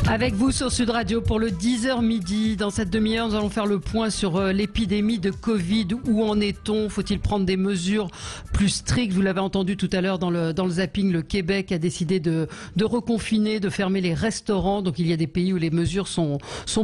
Avec vous sur Sud Radio pour le 10h midi. Dans cette demi-heure, nous allons faire le point sur l'épidémie de Covid. Où en est-on? Faut-il prendre des mesures plus strictes? Vous l'avez entendu tout à l'heure dans le zapping, le Québec a décidé de reconfiner, de fermer les restaurants. Donc il y a des pays où les mesures sont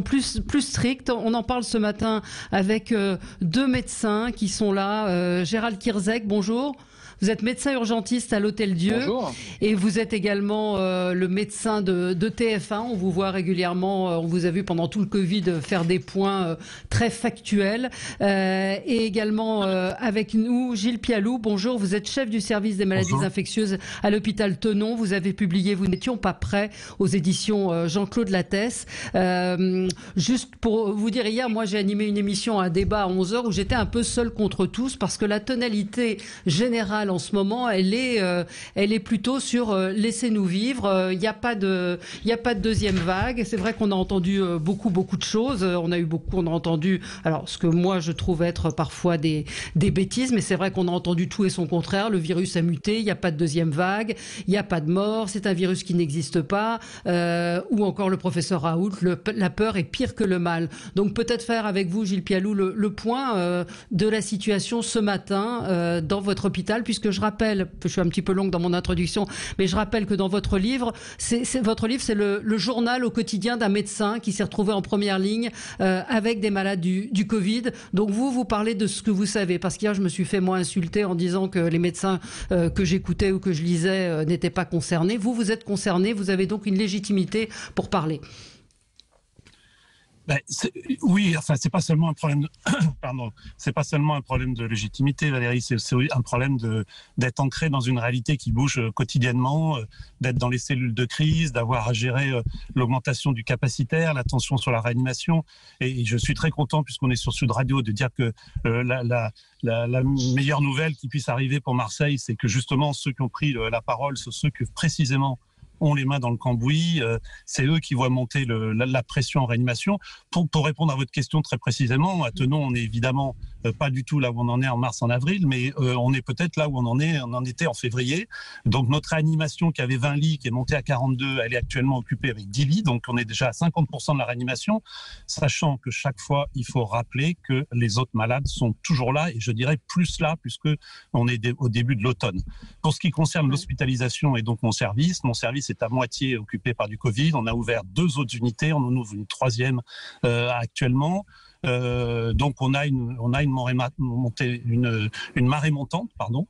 plus strictes. On en parle ce matin avec deux médecins qui sont là. Gérald Kierzek, bonjour. Vous êtes médecin urgentiste à l'Hôtel Dieu. Bonjour. Et vous êtes également le médecin de TF1. On vous voit régulièrement, on vous a vu pendant tout le Covid faire des points très factuels. Et également avec nous, Gilles Pialou. Bonjour, vous êtes chef du service des maladies infectieuses à l'hôpital Tenon. Vous avez publié Vous n'étions pas prêts aux éditions Jean-Claude Lattès. Juste pour vous dire, hier, moi j'ai animé une émission, un débat à 11h où j'étais un peu seul contre tous parce que la tonalité générale en ce moment, elle est plutôt sur laissez-nous vivre. Il n'y a pas de deuxième vague. C'est vrai qu'on a entendu beaucoup de choses. On a entendu, alors ce que moi je trouve être parfois des bêtises, mais c'est vrai qu'on a entendu tout et son contraire. Le virus a muté. Il n'y a pas de deuxième vague. Il n'y a pas de mort. C'est un virus qui n'existe pas. Ou encore le professeur Raoult, la peur est pire que le mal. Donc peut-être faire avec vous, Gilles Pialou, le point de la situation ce matin dans votre hôpital, puisque je rappelle, je suis un petit peu longue dans mon introduction, mais je rappelle que dans votre livre, c'est le journal au quotidien d'un médecin qui s'est retrouvé en première ligne avec des malades du Covid. Donc vous parlez de ce que vous savez, parce qu'hier je me suis fait moi insulter en disant que les médecins que j'écoutais ou que je lisais n'étaient pas concernés. Vous êtes concernés, vous avez donc une légitimité pour parler. Oui, enfin, c'est pas seulement un problème c'est pas seulement un problème de légitimité, Valérie, c'est un problème d'être ancré dans une réalité qui bouge quotidiennement, d'être dans les cellules de crise, d'avoir à gérer l'augmentation du capacitaire, la tension sur la réanimation. Et je suis très content, puisqu'on est sur Sud Radio, de dire que la meilleure nouvelle qui puisse arriver pour Marseille, c'est que justement ceux qui ont pris la parole, sont ceux que précisément ont les mains dans le cambouis, c'est eux qui voient monter la pression en réanimation. Pour répondre à votre question très précisément, à Tenon, on est évidemment pas du tout là où on en est en mars, en avril, mais on est peut-être là où on en était en février. Donc notre réanimation qui avait 20 lits, qui est montée à 42, elle est actuellement occupée avec 10 lits, donc on est déjà à 50% de la réanimation, sachant que chaque fois, il faut rappeler que les autres malades sont toujours là, et je dirais plus là, puisque on est au début de l'automne. Pour ce qui concerne l'hospitalisation et donc mon service est à moitié occupé par du Covid. On a ouvert 2 autres unités, on en ouvre une 3e actuellement. Donc on a une marée montante, pardon.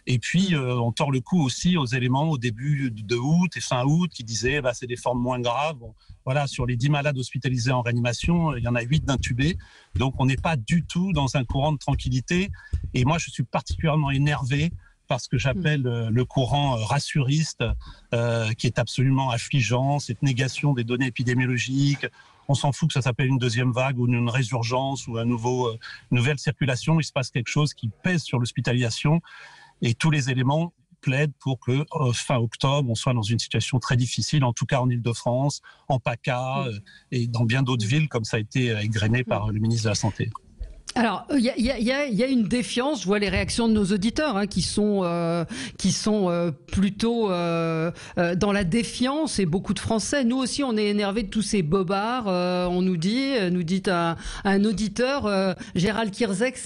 Et puis on tord le cou aussi aux éléments au début de août et fin août qui disaient c'est des formes moins graves. Bon, voilà, sur les 10 malades hospitalisés en réanimation, il y en a 8 d'intubés. Donc on n'est pas du tout dans un courant de tranquillité. Et moi je suis particulièrement énervé parce que j'appelle le courant rassuriste, qui est absolument affligeant, cette négation des données épidémiologiques. On s'en fout que ça s'appelle une deuxième vague ou une résurgence ou une nouvelle circulation. Il se passe quelque chose qui pèse sur l'hospitalisation et tous les éléments plaident pour que fin octobre, on soit dans une situation très difficile, en tout cas en Île-de-France, en PACA et dans bien d'autres villes, comme ça a été égrené par le ministre de la Santé. Alors, il y a une défiance. Je vois les réactions de nos auditeurs qui sont plutôt dans la défiance, et beaucoup de Français. Nous aussi, on est énervés de tous ces bobards. On nous dit un auditeur, Gérald Kierzek,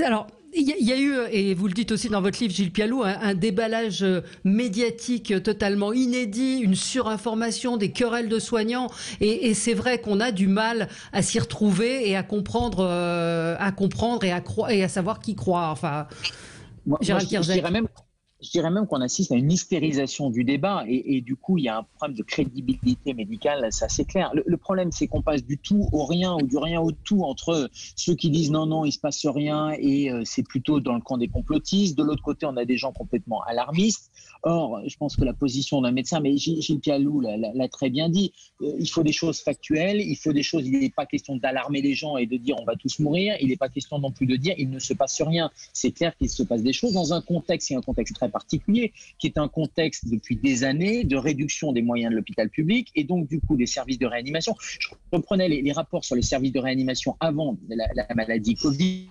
alors. Il y a eu, et vous le dites aussi dans votre livre, Gilles Pialou, un déballage médiatique totalement inédit, une surinformation, des querelles de soignants, et c'est vrai qu'on a du mal à s'y retrouver et à comprendre et à savoir qui croire. Enfin, Gérald Kierzek. Je dirais même qu'on assiste à une hystérisation du débat et du coup, il y a un problème de crédibilité médicale, c'est assez clair. Le problème, c'est qu'on passe du tout au rien ou du rien au tout entre ceux qui disent non, il se passe rien et c'est plutôt dans le camp des complotistes. De l'autre côté, on a des gens complètement alarmistes. Or, je pense que la position d'un médecin, mais Gilles Pialou l'a très bien dit, il faut des choses factuelles, il n'est pas question d'alarmer les gens et de dire on va tous mourir, il n'est pas question non plus de dire il ne se passe rien. C'est clair qu'il se passe des choses dans un contexte, et un contexte très particulier, qui est un contexte depuis des années de réduction des moyens de l'hôpital public et donc du coup des services de réanimation. Je reprenais les rapports sur les services de réanimation avant la maladie Covid.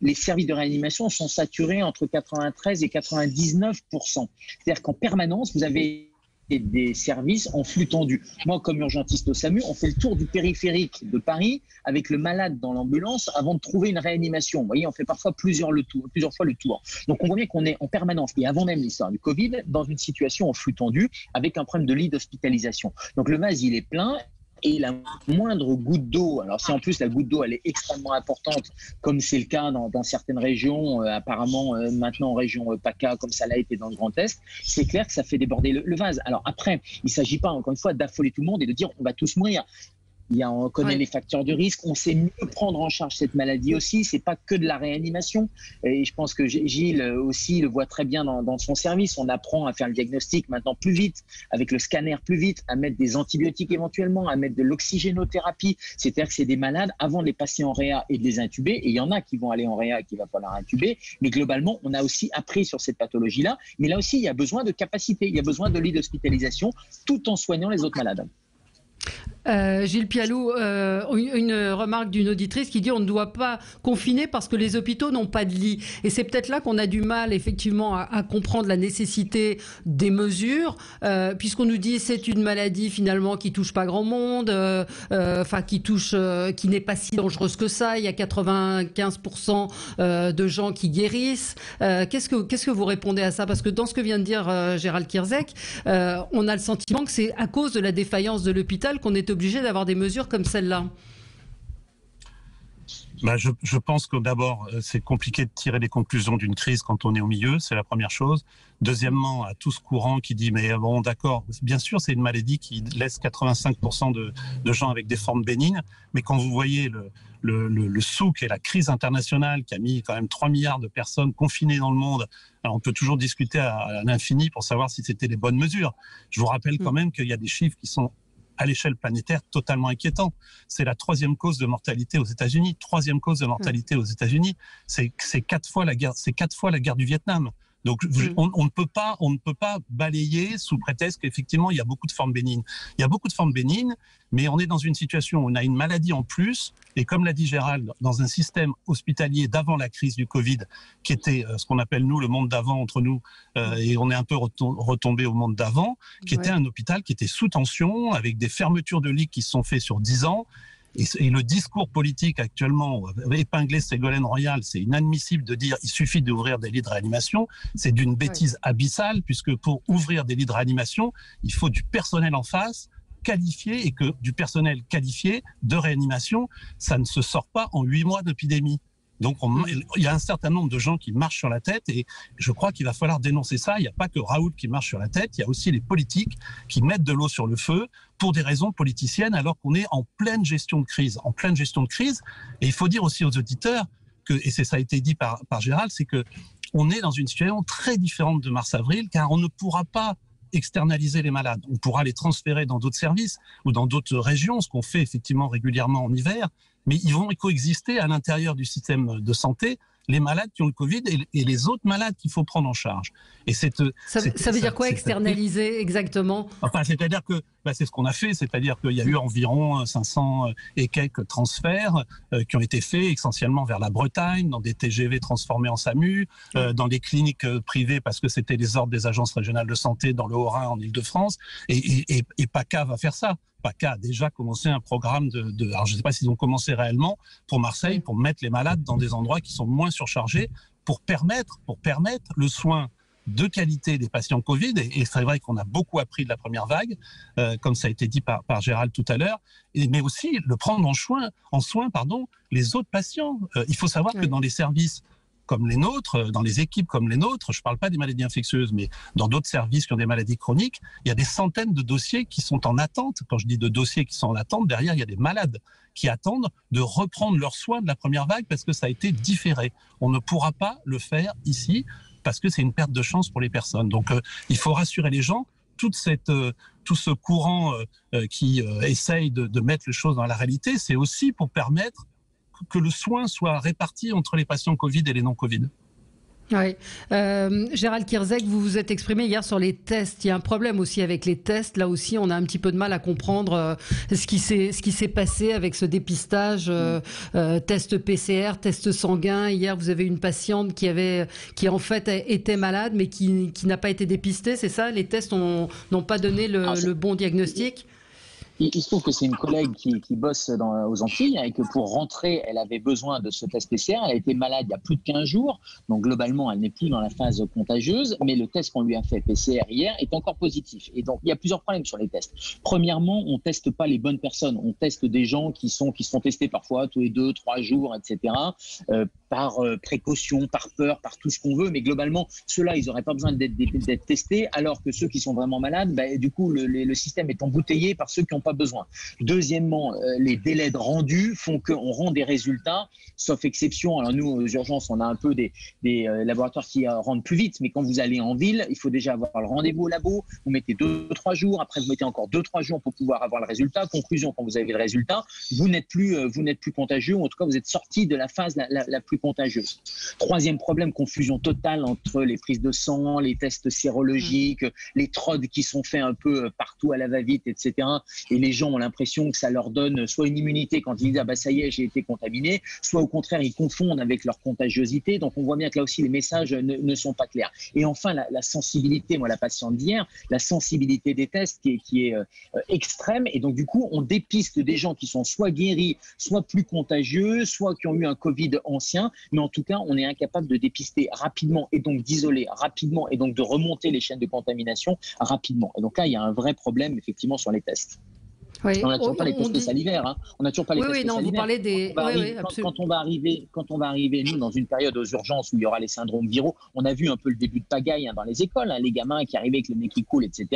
Les services de réanimation sont saturés entre 93 et 99%. C'est-à-dire qu'en permanence, vous avez des services en flux tendu. Moi, comme urgentiste au SAMU, on fait le tour du périphérique de Paris avec le malade dans l'ambulance avant de trouver une réanimation. Vous voyez, on fait parfois plusieurs fois le tour. Donc, on voit bien qu'on est en permanence, et avant même l'histoire du Covid, dans une situation en flux tendu avec un problème de lit d'hospitalisation. Donc, le vase, il est plein. Et la moindre goutte d'eau, alors si en plus la goutte d'eau elle est extrêmement importante, comme c'est le cas dans certaines régions, apparemment maintenant en région PACA, comme ça l'a été dans le Grand Est, c'est clair que ça fait déborder le vase. Alors après, il ne s'agit pas encore une fois d'affoler tout le monde et de dire on va tous mourir. On connaît les facteurs de risque, on sait mieux prendre en charge cette maladie aussi, c'est pas que de la réanimation. Et je pense que Gilles aussi le voit très bien dans son service. On apprend à faire le diagnostic maintenant plus vite, avec le scanner plus vite, à mettre des antibiotiques éventuellement, à mettre de l'oxygénothérapie. C'est-à-dire que c'est des malades, avant de les passer en réa et de les intuber, et il y en a qui vont aller en réa et qu'il va falloir intuber, mais globalement, on a aussi appris sur cette pathologie-là. Mais là aussi, il y a besoin de capacité, il y a besoin de lits d'hospitalisation, tout en soignant les autres malades. Gilles Pialou, une remarque d'une auditrice qui dit on ne doit pas confiner parce que les hôpitaux n'ont pas de lit. Et c'est peut-être là qu'on a du mal effectivement à comprendre la nécessité des mesures, puisqu'on nous dit c'est une maladie finalement qui touche pas grand monde, qui n'est pas si dangereuse que ça. Il y a 95% de gens qui guérissent. Qu'est-ce que vous répondez à ça? Parce que dans ce que vient de dire Gérald Kierzek, on a le sentiment que c'est à cause de la défaillance de l'hôpital qu'on est obligé d'avoir des mesures comme celle-là. Je pense que d'abord, c'est compliqué de tirer les conclusions d'une crise quand on est au milieu, c'est la première chose. Deuxièmement, à tout ce courant qui dit, mais bon, d'accord, bien sûr, c'est une maladie qui laisse 85% de gens avec des formes bénignes, mais quand vous voyez le souk et la crise internationale qui a mis quand même 3 milliards de personnes confinées dans le monde, alors on peut toujours discuter à l'infini pour savoir si c'était les bonnes mesures. Je vous rappelle quand même qu'il y a des chiffres qui sont à l'échelle planétaire totalement inquiétant. C'est la 3e cause de mortalité aux États-Unis. 3e cause de mortalité aux États-Unis. C'est 4 fois la guerre. C'est 4 fois la guerre du Vietnam. Donc, on ne peut pas balayer sous prétexte qu'effectivement, il y a beaucoup de formes bénignes. Il y a beaucoup de formes bénignes, mais on est dans une situation où on a une maladie en plus, et comme l'a dit Gérald, dans un système hospitalier d'avant la crise du Covid, qui était ce qu'on appelle, nous, le monde d'avant entre nous, et on est un peu retombé au monde d'avant, qui était un hôpital qui était sous tension, avec des fermetures de lits qui se sont faites sur 10 ans, et le discours politique actuellement, épinglé Ségolène Royal, c'est inadmissible de dire il suffit d'ouvrir des lits de réanimation. C'est d'une bêtise abyssale, puisque pour ouvrir des lits de réanimation, il faut du personnel en face, qualifié, et que du personnel qualifié de réanimation, ça ne se sort pas en 8 mois d'épidémie. Donc, il y a un certain nombre de gens qui marchent sur la tête et je crois qu'il va falloir dénoncer ça. Il n'y a pas que Raoult qui marche sur la tête, il y a aussi les politiques qui mettent de l'eau sur le feu pour des raisons politiciennes alors qu'on est en pleine gestion de crise. En pleine gestion de crise. Et il faut dire aussi aux auditeurs, et ça a été dit par Gérald, c'est qu'on est dans une situation très différente de mars-avril car on ne pourra pas externaliser les malades. On pourra les transférer dans d'autres services ou dans d'autres régions, ce qu'on fait effectivement régulièrement en hiver, mais ils vont coexister à l'intérieur du système de santé, les malades qui ont le Covid et les autres malades qu'il faut prendre en charge. Et ça veut dire quoi, externaliser exactement? Enfin, c'est-à-dire que c'est ce qu'on a fait, c'est-à-dire qu'il y a eu environ 500 et quelques transferts qui ont été faits essentiellement vers la Bretagne, dans des TGV transformés en SAMU, dans des cliniques privées parce que c'était les ordres des agences régionales de santé dans le Haut-Rhin, en Île-de-France, et PACA va faire ça. PACA a déjà commencé un programme alors je ne sais pas s'ils ont commencé réellement pour Marseille, pour mettre les malades dans des endroits qui sont moins surchargés, pour permettre le soin de qualité des patients Covid. Et c'est vrai qu'on a beaucoup appris de la première vague, comme ça a été dit par Gérald tout à l'heure, mais aussi le prendre en soin, les autres patients. Il faut savoir que dans les services comme les nôtres, dans les équipes comme les nôtres, je ne parle pas des maladies infectieuses, mais dans d'autres services qui ont des maladies chroniques, il y a des centaines de dossiers qui sont en attente. Quand je dis de dossiers qui sont en attente, derrière, il y a des malades qui attendent de reprendre leurs soins de la première vague parce que ça a été différé. On ne pourra pas le faire ici parce que c'est une perte de chance pour les personnes. Donc, il faut rassurer les gens. Tout ce courant qui essaye de mettre les choses dans la réalité, c'est aussi pour permettre que le soin soit réparti entre les patients Covid et les non-Covid. Oui. Gérald Kierzek, vous vous êtes exprimé hier sur les tests. Il y a un problème aussi avec les tests. Là aussi, on a un petit peu de mal à comprendre ce qui s'est passé avec ce dépistage, test PCR, test sanguin. Hier, vous avez une patiente qui en fait était malade, mais qui n'a pas été dépistée. C'est ça? Les tests n'ont pas donné le bon diagnostic? Il se trouve que c'est une collègue qui bosse aux Antilles et que pour rentrer, elle avait besoin de ce test PCR. Elle a été malade il y a plus de 15 jours. Donc globalement, elle n'est plus dans la phase contagieuse. Mais le test qu'on lui a fait PCR hier est encore positif. Et donc, il y a plusieurs problèmes sur les tests. Premièrement, on ne teste pas les bonnes personnes. On teste des gens qui sont testés parfois tous les 2-3 jours, etc. Par précaution, par peur, par tout ce qu'on veut. Mais globalement, ceux-là, ils n'auraient pas besoin d'être testés. Alors que ceux qui sont vraiment malades, du coup, le système est embouteillé par ceux qui n'ont pas besoin. Deuxièmement, les délais de rendu font qu'on rend des résultats, sauf exception. Alors nous, aux urgences, on a un peu des laboratoires qui rendent plus vite, mais quand vous allez en ville, il faut déjà avoir le rendez-vous au labo, vous mettez 2-3 jours, après vous mettez encore 2-3 jours pour pouvoir avoir le résultat. Conclusion, quand vous avez le résultat, vous n'êtes plus contagieux, ou en tout cas vous êtes sorti de la phase la plus contagieuse. Troisième problème, confusion totale entre les prises de sang, les tests sérologiques, les TROD qui sont faits un peu partout à la va-vite, etc. Et les gens ont l'impression que ça leur donne soit une immunité quand ils disent « Ah bah ça y est, j'ai été contaminé », soit au contraire, ils confondent avec leur contagiosité. Donc on voit bien que là aussi, les messages ne sont pas clairs. Et enfin, la sensibilité, moi la patiente d'hier, la sensibilité des tests qui est extrême. Et donc du coup, on dépiste des gens qui sont soit guéris, soit plus contagieux, soit qui ont eu un Covid ancien. Mais en tout cas, on est incapable de dépister rapidement et donc d'isoler rapidement et donc de remonter les chaînes de contamination rapidement. Et donc là, il y a un vrai problème effectivement sur les tests. Oui. On n'a toujours pas les tests salivaires. Hein. On n'a toujours pas les tests salivaires. Vous parlez des... Quand on va arriver, nous, dans une période aux urgences où il y aura les syndromes viraux, on a vu un peu le début de pagaille dans les écoles, les gamins qui arrivaient avec le nez qui coule, etc.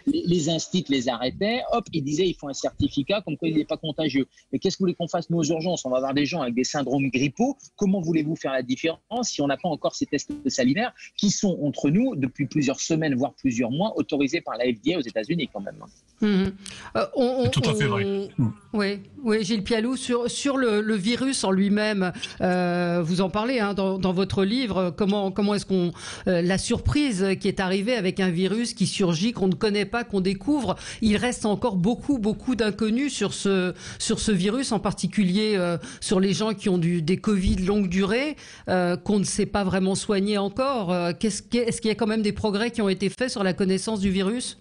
Les instituts les arrêtaient, hop, ils disaient il faut un certificat comme quoi il n'est pas contagieux. Mais qu'est-ce que vous voulez qu'on fasse, nous, aux urgences? On va avoir des gens avec des syndromes grippaux. Comment voulez-vous faire la différence si on n'a pas encore ces tests salivaires qui sont, entre nous, depuis plusieurs semaines, voire plusieurs mois, autorisés par la FDA aux États-Unis quand même? Tout à fait vrai. Oui, Gilles Pialou, sur le virus en lui-même, vous en parlez dans votre livre. Comment est-ce qu'on la surprise qui est arrivée avec un virus qui surgit, qu'on ne connaît pas, qu'on découvre, il reste encore beaucoup d'inconnus sur ce virus, en particulier sur les gens qui ont des Covid longue durée, qu'on ne sait pas vraiment soigner encore. Est-ce qu'il y a quand même des progrès qui ont été faits sur la connaissance du virus ?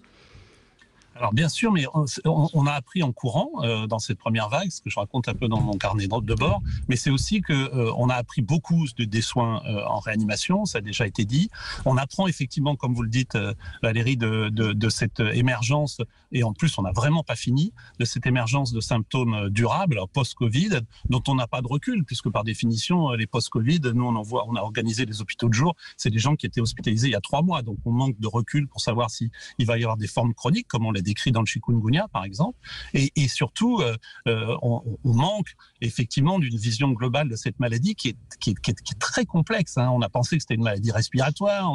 Alors bien sûr, mais on a appris en courant dans cette première vague, ce que je raconte un peu dans mon carnet de bord, mais c'est aussi qu'on a appris beaucoup des soins en réanimation, ça a déjà été dit. On apprend effectivement, comme vous le dites Valérie, de cette émergence, et en plus on n'a vraiment pas fini, de cette émergence de symptômes durables, post-Covid, dont on n'a pas de recul, puisque par définition, les post-Covid, nous on a organisé les hôpitaux de jour, c'est des gens qui étaient hospitalisés il y a 3 mois, donc on manque de recul pour savoir s'il va y avoir des formes chroniques, comme on l'a décrit dans le chikungunya, par exemple. Et surtout, on manque effectivement d'une vision globale de cette maladie qui est très complexe. Hein. On a pensé que c'était une maladie respiratoire,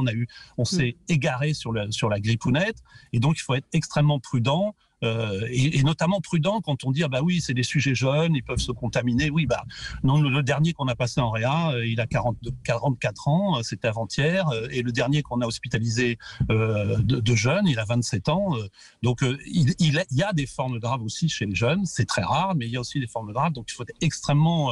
on s'est égaré sur la grippounette, et donc il faut être extrêmement prudent. Et notamment prudent quand on dit ah bah oui, c'est des sujets jeunes, ils peuvent se contaminer. Oui, bah non, le dernier qu'on a passé en réa, il a 44 ans, c'était avant-hier, et le dernier qu'on a hospitalisé de jeune, il a 27 ans. Donc il y a des formes graves aussi chez les jeunes, c'est très rare, mais il y a aussi des formes graves, donc il faut être extrêmement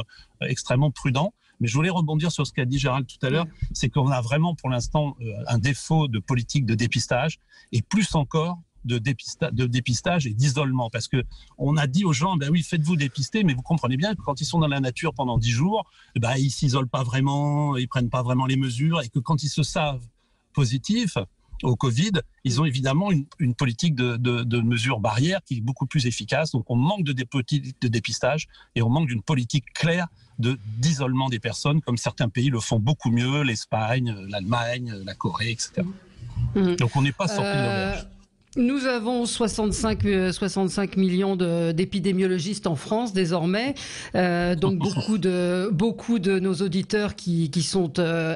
prudent. Mais je voulais rebondir sur ce qu'a dit Gérald tout à l'heure, c'est qu'on a vraiment pour l'instant un défaut de politique de dépistage, et plus encore de dépistage et d'isolement, parce que on a dit aux gens ben oui, faites-vous dépister, mais vous comprenez bien que quand ils sont dans la nature pendant 10 jours, ben ils s'isolent pas vraiment, ils prennent pas vraiment les mesures, et que quand ils se savent positifs au Covid, ils ont évidemment une politique de mesures barrières qui est beaucoup plus efficace. Donc on manque de politique de dépistage, et on manque d'une politique claire d'isolement des personnes, comme certains pays le font beaucoup mieux, l'Espagne, l'Allemagne, la Corée, etc. Donc on n'est pas sorti de l'auberge. Nous avons 65 millions d'épidémiologistes en France désormais, donc beaucoup de nos auditeurs qui sont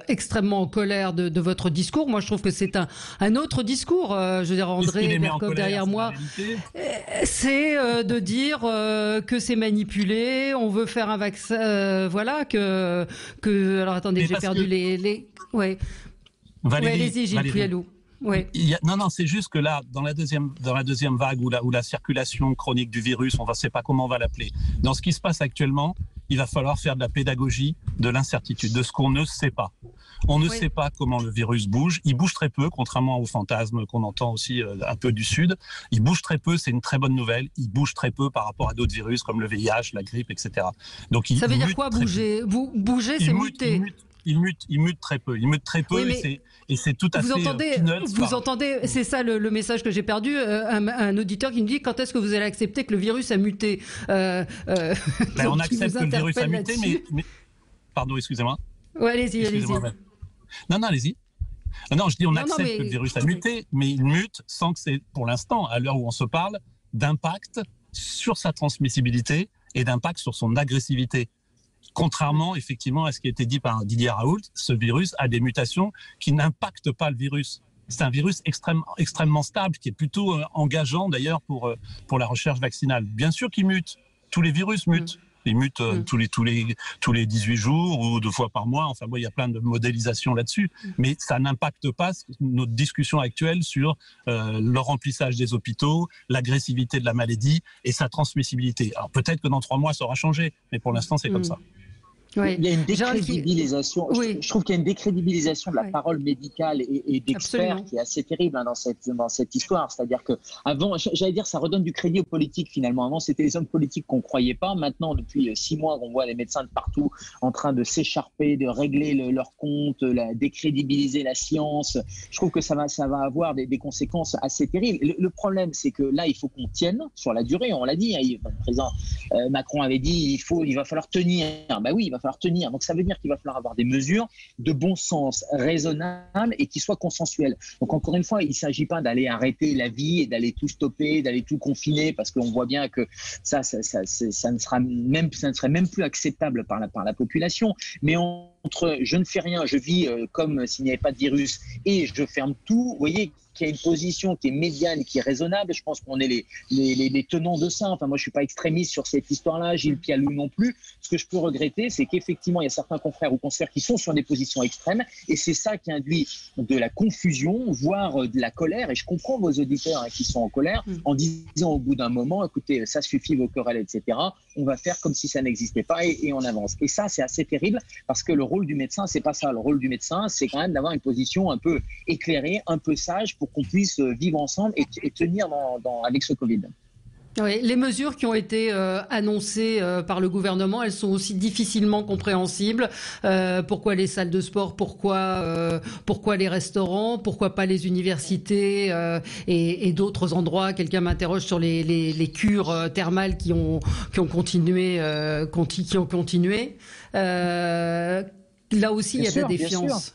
extrêmement en colère de votre discours. Moi, je trouve que c'est un autre discours. Je veux dire, André Berkoff derrière moi, c'est de dire que c'est manipulé, on veut faire un vaccin, voilà, alors attendez, j'ai perdu les... Ouais. Valérie, allez-y, Gilles Puyalou. Oui. Non, c'est juste que là, dans la deuxième vague où la circulation chronique du virus, on ne sait pas comment on va l'appeler, dans ce qui se passe actuellement, il va falloir faire de la pédagogie de l'incertitude, de ce qu'on ne sait pas. On ne sait pas comment le virus bouge. Il bouge très peu, contrairement aux fantasmes qu'on entend aussi un peu du Sud. Il bouge très peu, c'est une très bonne nouvelle. Il bouge très peu par rapport à d'autres virus comme le VIH, la grippe, etc. Donc, ça veut dire quoi, bouger ? Bouger, c'est muter. Il mute très peu. Il mute très peu, oui, et c'est tout à fait Vous entendez, c'est ça le message que j'ai perdu, un auditeur qui me dit quand est-ce que vous allez accepter que le virus a muté on accepte que le virus a muté, mais... Pardon, excusez-moi. Ouais, allez-y. Non, allez-y. Non, je dis on accepte que le virus a muté, mais il mute sans que c'est, pour l'instant, à l'heure où on se parle, d'impact sur sa transmissibilité et d'impact sur son agressivité. Contrairement, effectivement, à ce qui a été dit par Didier Raoult, ce virus a des mutations qui n'impactent pas le virus. C'est un virus extrêmement stable, qui est plutôt engageant d'ailleurs pour la recherche vaccinale. Bien sûr qu'il mute. Tous les virus mutent. Ils mutent tous les 18 jours ou 2 fois par mois. Enfin, il y a plein de modélisations là-dessus. Mais ça n'impacte pas notre discussion actuelle sur le remplissage des hôpitaux, l'agressivité de la maladie et sa transmissibilité. Alors peut-être que dans 3 mois, ça aura changé. Mais pour l'instant, c'est comme ça. Oui. Il y a une décrédibilisation. Je trouve qu'il y a une décrédibilisation de la parole médicale et d'experts qui est assez terrible dans cette histoire. C'est-à-dire que avant, j'allais dire, ça redonne du crédit aux politiques finalement. Avant, c'était les hommes politiques qu'on croyait pas. Maintenant, depuis 6 mois, on voit les médecins de partout en train de s'écharper, de régler leurs comptes, décrédibiliser la science. Je trouve que ça va avoir des conséquences assez terribles. Le problème, c'est que là, il faut qu'on tienne sur la durée. On l'a dit. Le président Macron avait dit, il va falloir tenir. Ben oui, il va falloir tenir. Donc ça veut dire qu'il va falloir avoir des mesures de bon sens, raisonnables et qui soient consensuelles. Donc encore une fois, il ne s'agit pas d'aller arrêter la vie et d'aller tout stopper, d'aller tout confiner, parce qu'on voit bien que ça ne serait même plus acceptable par la population. Mais entre je ne fais rien, je vis comme s'il n'y avait pas de virus et je ferme tout, vous voyez qu'il y a une position qui est médiane, qui est raisonnable. Je pense qu'on est les tenants de ça. Enfin, moi, je ne suis pas extrémiste sur cette histoire-là, Gilles Puyalou non plus. Ce que je peux regretter, c'est qu'effectivement, il y a certains confrères ou consoeurs qui sont sur des positions extrêmes et c'est ça qui induit de la confusion, voire de la colère. Et je comprends vos auditeurs qui sont en colère en disant au bout d'un moment, écoutez, ça suffit vos querelles, etc. On va faire comme si ça n'existait pas et on avance. Et ça, c'est assez terrible parce que le rôle du médecin, c'est pas ça. Le rôle du médecin, c'est quand même d'avoir une position un peu éclairée, un peu sage pour qu'on puisse vivre ensemble et tenir avec ce Covid. Oui, les mesures qui ont été annoncées par le gouvernement, elles sont aussi difficilement compréhensibles. Pourquoi les salles de sport, pourquoi les restaurants, pourquoi pas les universités et d'autres endroits. Quelqu'un m'interroge sur les cures thermales qui ont continué. Là aussi, il y a de la défiance.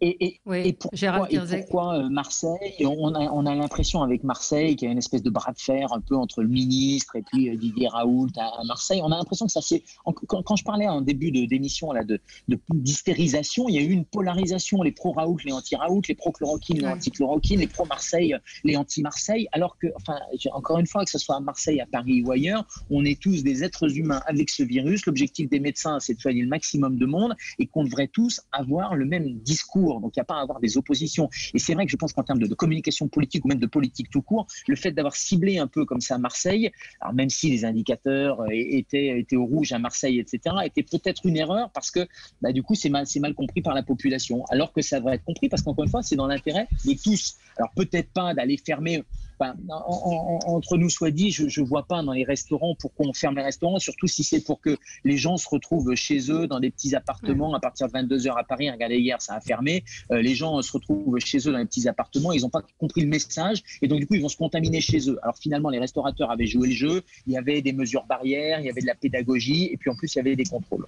Et pourquoi Marseille? On a l'impression avec Marseille qu'il y a une espèce de bras de fer un peu entre le ministre et puis Didier Raoult à Marseille. On a l'impression que ça c'est quand je parlais en début d'émission d'hystérisation, il y a eu une polarisation, les pro-Raoult, les anti-Raoult, les pro-chloroquine, les anti-chloroquine, les pro-Marseille, les anti-Marseille. Alors que, encore une fois, que ce soit à Marseille, à Paris ou ailleurs, on est tous des êtres humains avec ce virus. L'objectif des médecins, c'est de soigner le maximum de monde et qu'on devrait tous avoir le même discours. Donc, il n'y a pas à avoir des oppositions. Et c'est vrai que je pense qu'en termes de communication politique ou même de politique tout court, le fait d'avoir ciblé un peu comme ça Marseille, alors même si les indicateurs étaient au rouge à Marseille, etc., était peut-être une erreur parce que du coup, c'est mal compris par la population. Alors que ça devrait être compris parce qu'encore une fois, c'est dans l'intérêt de tous. Alors peut-être pas d'aller fermer... entre nous soit dit, je ne vois pas dans les restaurants pourquoi on ferme les restaurants, surtout si c'est pour que les gens se retrouvent chez eux dans des petits appartements à partir de 22h à Paris. Regardez, hier, ça a fermé. Les gens se retrouvent chez eux dans les petits appartements. Ils n'ont pas compris le message et donc du coup, ils vont se contaminer chez eux. Alors finalement, les restaurateurs avaient joué le jeu. Il y avait des mesures barrières, il y avait de la pédagogie et puis en plus, il y avait des contrôles.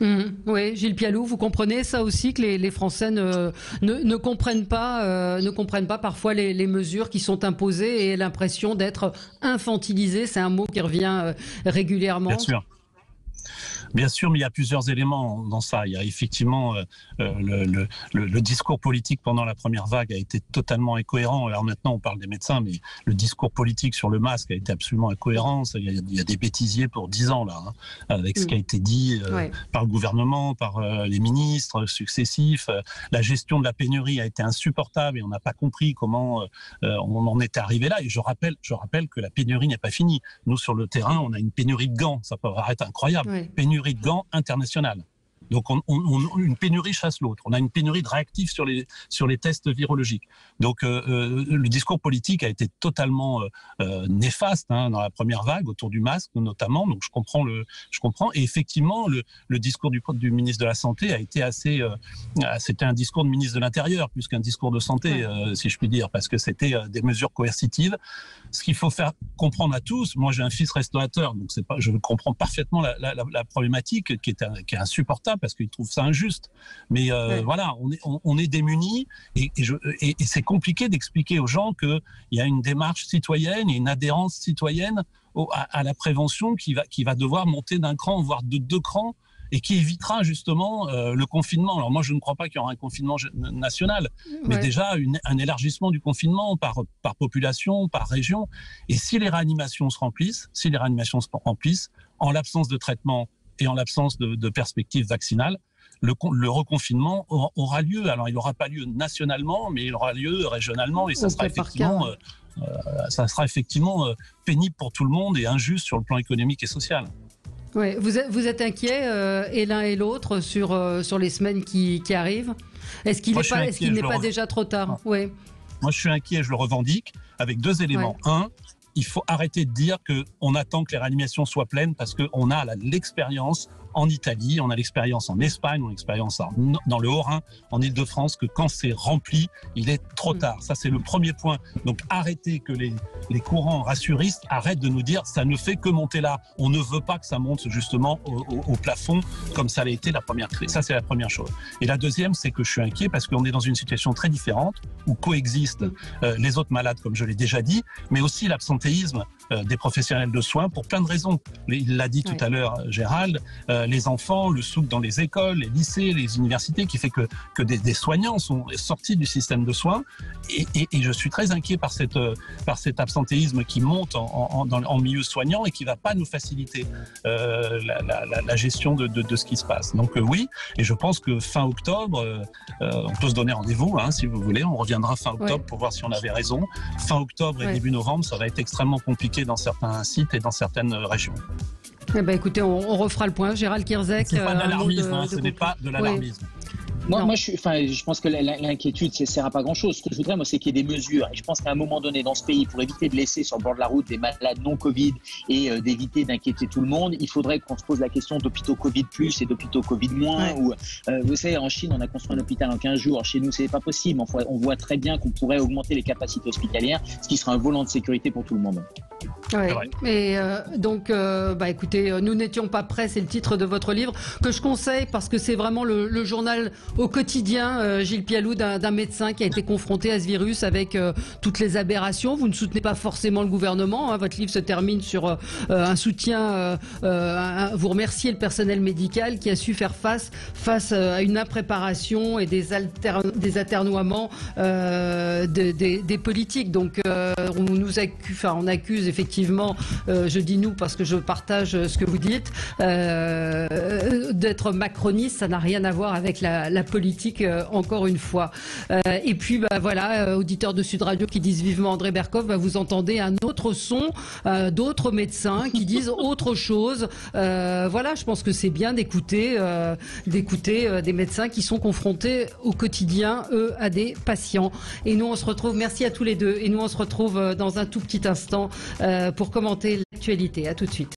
Oui, Gilles Pialou, vous comprenez ça aussi que les Français ne comprennent pas parfois les mesures qui sont imposées et l'impression d'être infantilisés. C'est un mot qui revient régulièrement. Bien sûr. Bien sûr, mais il y a plusieurs éléments dans ça. Il y a effectivement le discours politique pendant la première vague a été totalement incohérent. Alors maintenant, on parle des médecins, mais le discours politique sur le masque a été absolument incohérent. Il y a des bêtisiers pour 10 ans là, hein, avec ce qui a été dit par le gouvernement, par les ministres successifs. La gestion de la pénurie a été insupportable et on n'a pas compris comment on en était arrivé là. Et je rappelle que la pénurie n'est pas finie. Nous, sur le terrain, on a une pénurie de gants. Ça peut paraître incroyable. Pénurie de gants internationale. Donc une pénurie chasse l'autre. On a une pénurie de réactifs sur les tests virologiques. Donc le discours politique a été totalement néfaste dans la première vague autour du masque notamment. Donc je comprends. Et effectivement le discours du ministre de la Santé a été c'était un discours de ministre de l'Intérieur plus qu'un discours de santé, si je puis dire, parce que c'était des mesures coercitives. Ce qu'il faut faire comprendre à tous. Moi j'ai un fils restaurateur, donc je comprends parfaitement la problématique qui est insupportable, parce qu'ils trouvent ça injuste. Mais voilà, on est démunis et c'est compliqué d'expliquer aux gens qu'il y a une démarche citoyenne et une adhérence citoyenne à la prévention qui va devoir monter d'un cran, voire de 2 crans, et qui évitera justement le confinement. Alors moi, je ne crois pas qu'il y aura un confinement national, mais déjà un élargissement du confinement par population, par région. Et si les réanimations se remplissent, en l'absence de traitement et en l'absence de perspectives vaccinales, le reconfinement aura lieu. Alors, il n'aura pas lieu nationalement, mais il aura lieu régionalement, et ça sera effectivement pénible pour tout le monde et injuste sur le plan économique et social. Ouais, vous êtes inquiets et l'un et l'autre sur les semaines qui arrivent. Est-ce qu'il n'est pas déjà trop tard? Moi, je suis inquiet, je le revendique, avec 2 éléments. Un, il faut arrêter de dire qu'on attend que les réanimations soient pleines, parce qu'on a l'expérience en Italie, on a l'expérience en Espagne, on a l'expérience dans le Haut-Rhin, en Île-de-France, que quand c'est rempli, il est trop tard. Ça, c'est le premier point. Donc, arrêtez que les courants rassuristes arrêtent de nous dire ça ne fait que monter là. On ne veut pas que ça monte justement au plafond, comme ça l'a été la première crise. Ça, c'est la première chose. Et la deuxième, c'est que je suis inquiet parce qu'on est dans une situation très différente où coexistent les autres malades, comme je l'ai déjà dit, mais aussi l'absentéisme des professionnels de soins pour plein de raisons. Il l'a dit tout à l'heure, Gérald, les enfants, le souk dans les écoles, les lycées, les universités, qui fait que des soignants sont sortis du système de soins. Et je suis très inquiet par cet absentéisme qui monte en milieu soignant et qui ne va pas nous faciliter la gestion de ce qui se passe. Donc oui, et je pense que fin octobre, on peut se donner rendez-vous, si vous voulez, on reviendra fin octobre pour voir si on avait raison. Fin octobre et début novembre, ça va être extrêmement compliqué dans certains sites et dans certaines régions. Eh ben, écoutez, on refera le point. Gérald Kierzek. Ce n'est pas de l'alarmisme, ce n'est pas de l'alarmisme. Moi, je pense que l'inquiétude, ça ne sert à pas grand-chose. Ce que je voudrais, moi, c'est qu'il y ait des mesures. Et je pense qu'à un moment donné, dans ce pays, pour éviter de laisser sur le bord de la route des malades non Covid et d'éviter d'inquiéter tout le monde, il faudrait qu'on se pose la question d'hôpitaux Covid plus et d'hôpitaux Covid moins. Vous savez, en Chine, on a construit un hôpital en 15 jours. Chez nous, c'est pas possible. On voit très bien qu'on pourrait augmenter les capacités hospitalières, ce qui sera un volant de sécurité pour tout le monde. Et donc, écoutez, nous n'étions pas prêts, c'est le titre de votre livre, que je conseille parce que c'est vraiment le journal au quotidien, Gilles Pialou, d'un médecin qui a été confronté à ce virus avec toutes les aberrations. Vous ne soutenez pas forcément le gouvernement, votre livre se termine sur un soutien, vous remerciez le personnel médical qui a su faire face à une impréparation et des atermoiements des politiques. Donc on accuse effectivement, je dis nous parce que je partage ce que vous dites, d'être macroniste. Ça n'a rien à voir avec la politique, encore une fois. Et puis auditeurs de Sud Radio qui disent vivement André Berkoff, vous entendez un autre son, d'autres médecins qui disent autre chose. Je pense que c'est bien d'écouter des médecins qui sont confrontés au quotidien, eux, à des patients. Et nous, on se retrouve, merci à tous les deux, et nous, on se retrouve dans un tout petit instant pour commenter l'actualité. À tout de suite.